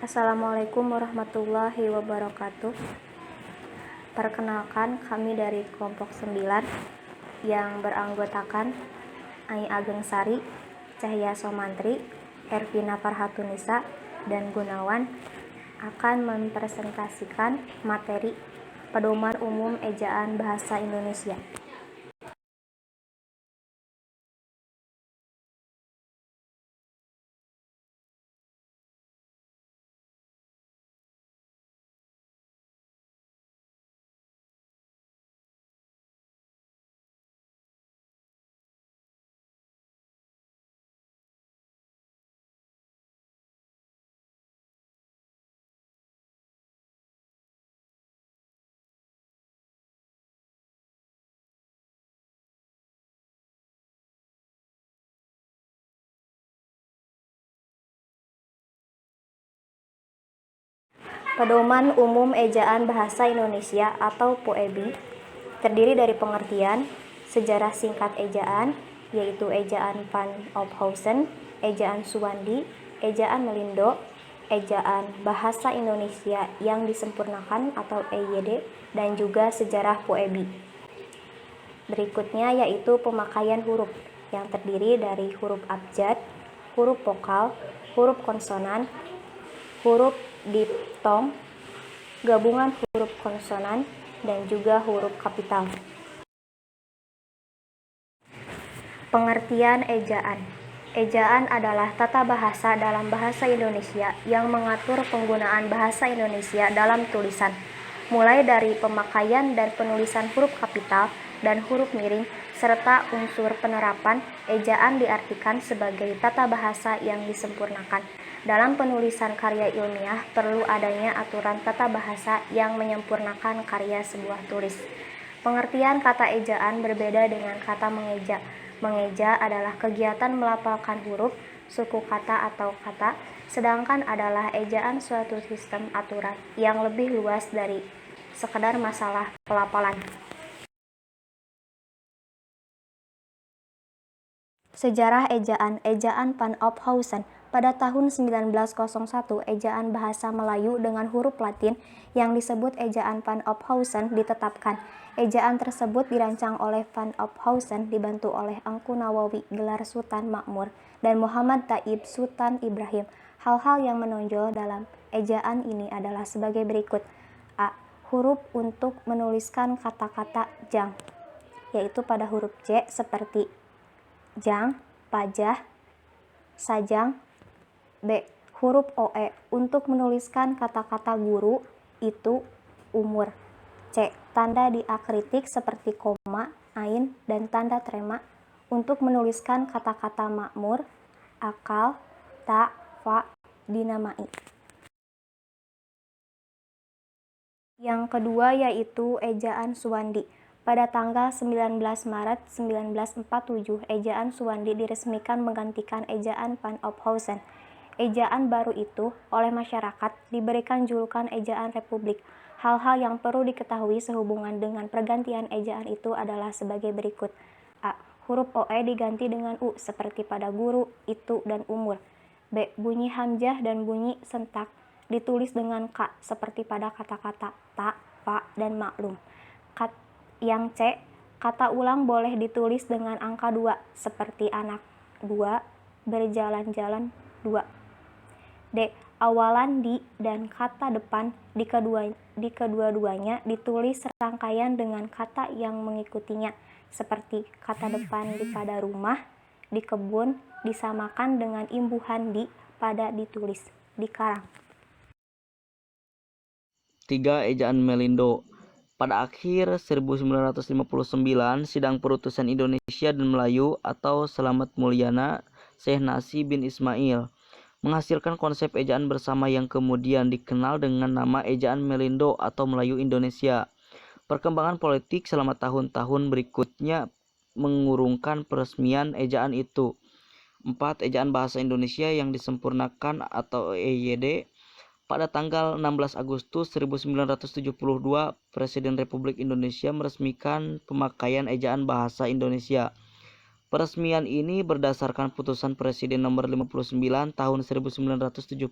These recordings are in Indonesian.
Assalamualaikum warahmatullahi wabarakatuh. Perkenalkan, kami dari kelompok 9 yang beranggotakan Ai Ageng Sari, Cahya Somantri, Hervina Farhatunisa, dan Gunawan akan mempresentasikan materi Pedoman Umum Ejaan Bahasa Indonesia. Pedoman Umum Ejaan Bahasa Indonesia atau PUEBI terdiri dari pengertian, sejarah singkat ejaan, yaitu ejaan Van Ophuijsen, ejaan Suwandi, ejaan Melindo, ejaan Bahasa Indonesia yang disempurnakan atau EYD, dan juga sejarah PUEBI. Berikutnya yaitu pemakaian huruf yang terdiri dari huruf abjad, huruf vokal, huruf konsonan, huruf diftong, gabungan huruf konsonan, dan juga huruf kapital. Pengertian ejaan. Ejaan adalah tata bahasa dalam bahasa Indonesia yang mengatur penggunaan bahasa Indonesia dalam tulisan, mulai dari pemakaian dan penulisan huruf kapital dan huruf miring, serta unsur penerapan. Ejaan diartikan sebagai tata bahasa yang disempurnakan. Dalam penulisan karya ilmiah, perlu adanya aturan tata bahasa yang menyempurnakan karya sebuah tulis. Pengertian kata ejaan berbeda dengan kata mengeja. Mengeja adalah kegiatan melafalkan huruf, suku kata atau kata, sedangkan adalah ejaan suatu sistem aturan yang lebih luas dari sekedar masalah pelafalan. Sejarah ejaan. Ejaan Van Ophuijsen. Pada tahun 1901, ejaan bahasa Melayu dengan huruf Latin yang disebut ejaan Van Ophuijsen ditetapkan. Ejaan tersebut dirancang oleh Van Ophuijsen dibantu oleh Engku Nawawi gelar Sultan Makmur dan Muhammad Thayyib Sultan Ibrahim. Hal-hal yang menonjol dalam ejaan ini adalah sebagai berikut. A. Huruf untuk menuliskan kata-kata jang, yaitu pada huruf J seperti jang, pajah, sajang. B. Huruf OE untuk menuliskan kata-kata guru, itu, umur. C. Tanda diakritik seperti koma, ain, dan tanda trema untuk menuliskan kata-kata makmur, akal, ta, fa, dinamai. Yang kedua yaitu ejaan Suwandi. Pada tanggal 19 Maret 1947, ejaan Suwandi diresmikan menggantikan ejaan Van Ophuijsen. Ejaan baru itu oleh masyarakat diberikan julukan ejaan Republik. Hal-hal yang perlu diketahui sehubungan dengan pergantian ejaan itu adalah sebagai berikut. A. Huruf OE diganti dengan U seperti pada guru, itu, dan umur. B. Bunyi hamzah dan bunyi sentak ditulis dengan K seperti pada kata-kata ta, fa, dan maklum. Yang C. Kata ulang boleh ditulis dengan angka 2 seperti anak 2, berjalan-jalan 2. D. Awalan di dan kata depan di kedua-duanya ditulis serangkaian dengan kata yang mengikutinya, seperti kata depan di pada rumah, di kebun, disamakan dengan imbuhan di pada ditulis, di karang. 3. Ejaan Melindo. Pada akhir 1959, Sidang Perutusan Indonesia dan Melayu atau Selamat Mulyana Syekh Nasi bin Ismail menghasilkan konsep ejaan bersama yang kemudian dikenal dengan nama ejaan Melindo atau Melayu Indonesia. Perkembangan politik selama tahun-tahun berikutnya mengurungkan peresmian ejaan itu. 4. Ejaan Bahasa Indonesia yang disempurnakan atau EYD. Pada tanggal 16 Agustus 1972, Presiden Republik Indonesia meresmikan pemakaian ejaan bahasa Indonesia. Peresmian ini berdasarkan putusan Presiden nomor 59 tahun 1972.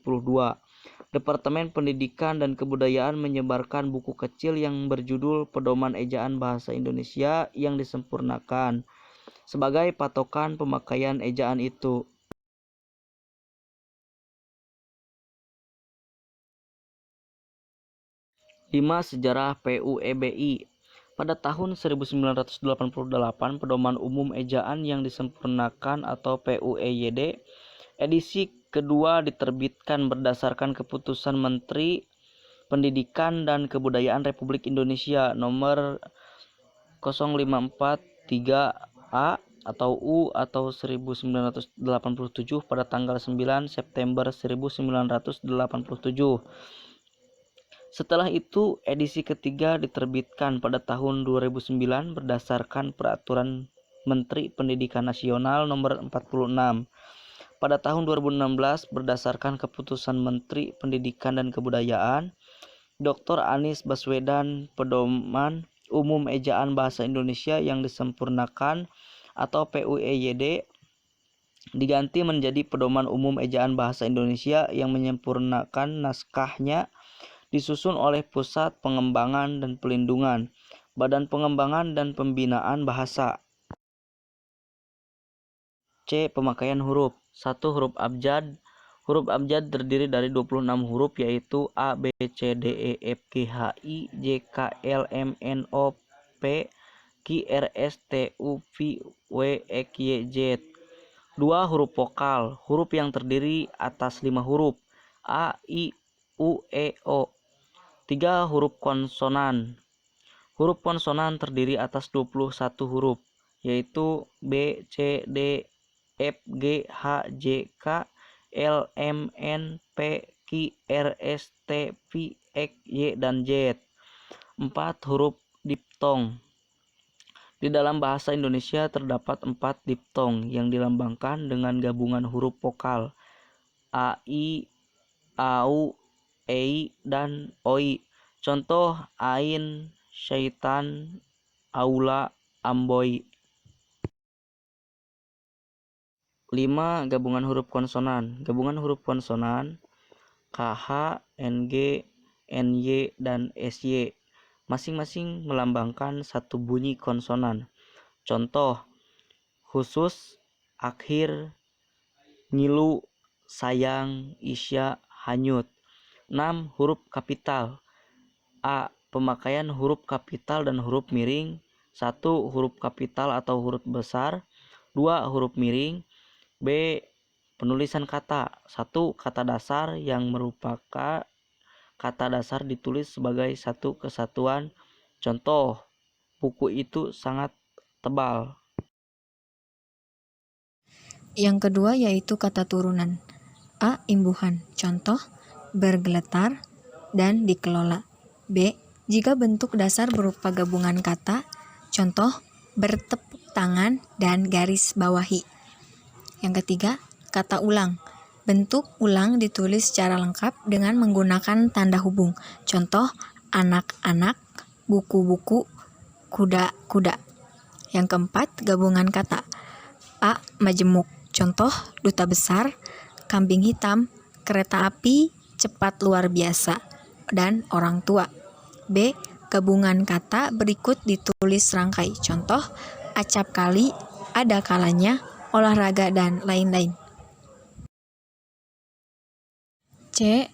Departemen Pendidikan dan Kebudayaan menyebarkan buku kecil yang berjudul Pedoman Ejaan Bahasa Indonesia yang disempurnakan sebagai patokan pemakaian ejaan itu. 5. Sejarah PUEBI. Pada tahun 1988, Pedoman Umum Ejaan yang disempurnakan atau PUEYD edisi kedua diterbitkan berdasarkan keputusan Menteri Pendidikan dan Kebudayaan Republik Indonesia nomor 0543A atau U atau 1987 pada tanggal 9 September 1987. Setelah itu, edisi ketiga diterbitkan pada tahun 2009 berdasarkan Peraturan Menteri Pendidikan Nasional Nomor 46. Pada tahun 2016 berdasarkan Keputusan Menteri Pendidikan dan Kebudayaan, Dr. Anies Baswedan, Pedoman Umum Ejaan Bahasa Indonesia yang disempurnakan atau PUEYD diganti menjadi Pedoman Umum Ejaan Bahasa Indonesia yang menyempurnakan naskahnya, disusun oleh Pusat Pengembangan dan Pelindungan, Badan Pengembangan dan Pembinaan Bahasa. C. Pemakaian huruf. 1. Huruf abjad. Huruf abjad terdiri dari 26 huruf yaitu A, B, C, D, E, F, G, H, I, J, K, L, M, N, O, P, Q, R, S, T, U, V, W, X, Y, Z. 2. Huruf vokal. Huruf yang terdiri atas 5 huruf A, I, U, E, O. 3. Huruf konsonan. Huruf konsonan terdiri atas 21 huruf, yaitu B, C, D, F, G, H, J, K, L, M, N, P, Q, R, S, T, V, X, Y, dan Z. 4. Huruf diftong. Di dalam bahasa Indonesia terdapat 4 diftong yang dilambangkan dengan gabungan huruf vokal A, I, AU, EI, dan OI. Contoh ain, syaitan, aula, amboi. 5. Gabungan huruf konsonan. Gabungan huruf konsonan KH, NG, NY, dan SY masing-masing melambangkan satu bunyi konsonan. Contoh khusus, akhir, ngilu, sayang, isya, hanyut. 6. Huruf kapital. A. Pemakaian huruf kapital dan huruf miring. 1. Huruf kapital atau huruf besar. 2. Huruf miring. B. Penulisan kata. 1. Kata dasar yang merupakan kata dasar ditulis sebagai satu kesatuan. Contoh, buku itu sangat tebal. Yang kedua yaitu kata turunan. A. Imbuhan. Contoh, bergeletar dan dikelola. B. Jika bentuk dasar berupa gabungan kata. Contoh, bertepuk tangan dan garis bawahi. Yang ketiga, kata ulang. Bentuk ulang ditulis secara lengkap dengan menggunakan tanda hubung. Contoh, anak-anak, buku-buku, kuda-kuda. Yang keempat, gabungan kata. A. Majemuk. Contoh, duta besar, kambing hitam, kereta api, cepat luar biasa, dan orang tua. B. Gabungan kata berikut ditulis serangkai. Contoh, acap kali, ada kalanya, olahraga, dan lain-lain. C.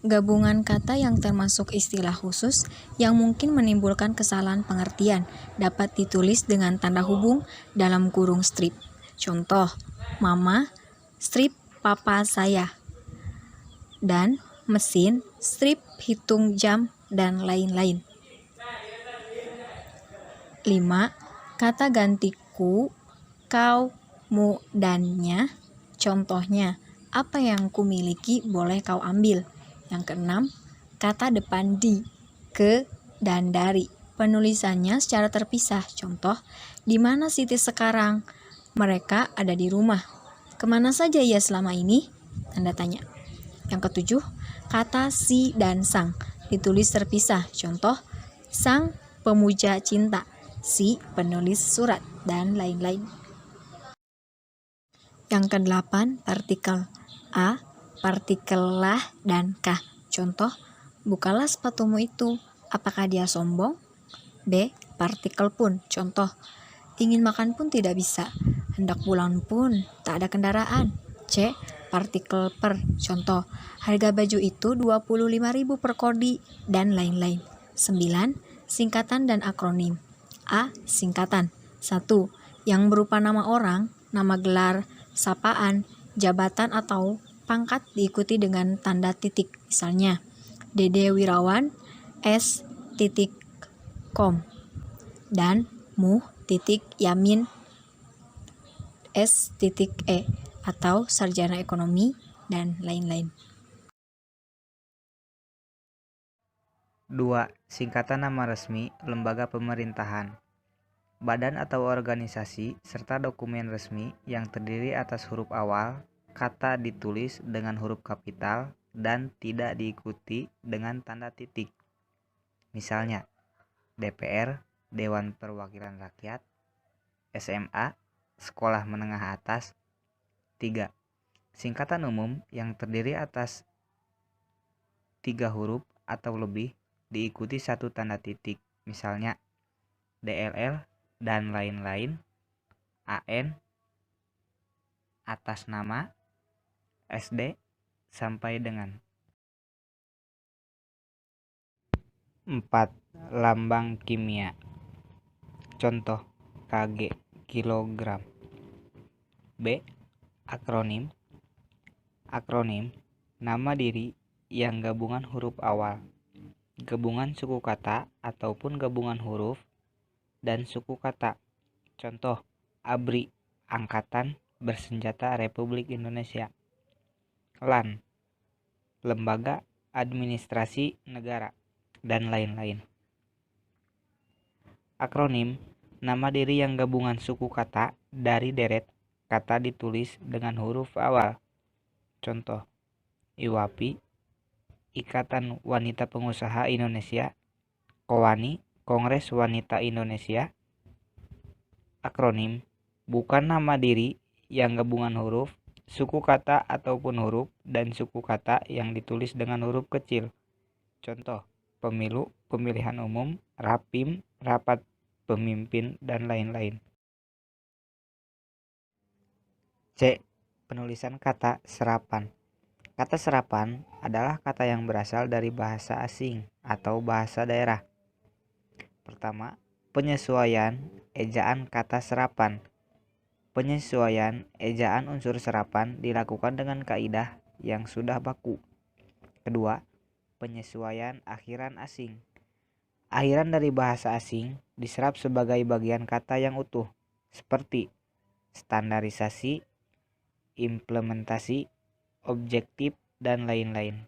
Gabungan kata yang termasuk istilah khusus yang mungkin menimbulkan kesalahan pengertian dapat ditulis dengan tanda hubung dalam kurung strip. Contoh, mama, strip papa saya, dan mesin, strip hitung jam, dan lain-lain. 5. Kata ganti ku, kau, mu, dan nya. Contohnya, apa yang kumiliki boleh kau ambil. Yang keenam, kata depan di, ke, dan dari. Penulisannya secara terpisah. Contoh, di mana Siti sekarang? Mereka ada di rumah. Kemana saja ia selama ini? Tanda tanya. Yang ketujuh, kata si dan sang ditulis terpisah. Contoh, sang pemuja cinta, si penulis surat, dan lain-lain. Yang kedelapan, partikel. A. Partikel lah dan kah. Contoh, bukalah sepatumu itu. Apakah dia sombong? B. Partikel pun. Contoh, ingin makan pun tidak bisa. Hendak pulang pun tak ada kendaraan. C. Partikel per. Contoh, harga baju itu 25.000 per kodi, dan lain-lain. 9. Singkatan dan akronim. A. Singkatan. 1. Yang berupa nama orang, nama gelar, sapaan, jabatan atau pangkat diikuti dengan tanda titik. Misalnya, Dede Wirawan S. Com dan Yamin S. E atau sarjana ekonomi dan lain-lain. 2. Singkatan nama resmi lembaga pemerintahan, badan atau organisasi, serta dokumen resmi yang terdiri atas huruf awal, kata ditulis dengan huruf kapital dan tidak diikuti dengan tanda titik. Misalnya, DPR, Dewan Perwakilan Rakyat, SMA, Sekolah Menengah Atas. 3. Singkatan umum yang terdiri atas 3 huruf atau lebih diikuti satu tanda titik. Misalnya, DLL dan lain-lain, AN, atas nama, SD, sampai dengan. 4. Lambang kimia. Contoh, Kg, kilogram. B. Akronim. Akronim, nama diri yang gabungan huruf awal, gabungan suku kata ataupun gabungan huruf dan suku kata. Contoh, ABRI, Angkatan Bersenjata Republik Indonesia. LAN, Lembaga Administrasi Negara, dan lain-lain. Akronim, nama diri yang gabungan suku kata dari deret kata ditulis dengan huruf awal. Contoh, IWAPI, Ikatan Wanita Pengusaha Indonesia, KOWANI, Kongres Wanita Indonesia. Akronim, bukan nama diri yang gabungan huruf, suku kata ataupun huruf, dan suku kata yang ditulis dengan huruf kecil. Contoh, pemilu, pemilihan umum, rapim, rapat pemimpin, dan lain-lain. C. Penulisan kata serapan. Kata serapan adalah kata yang berasal dari bahasa asing atau bahasa daerah. Pertama, penyesuaian ejaan kata serapan. Penyesuaian ejaan unsur serapan dilakukan dengan kaidah yang sudah baku. Kedua, penyesuaian akhiran asing. Akhiran dari bahasa asing diserap sebagai bagian kata yang utuh, seperti standarisasi, implementasi, objektif, dan lain-lain.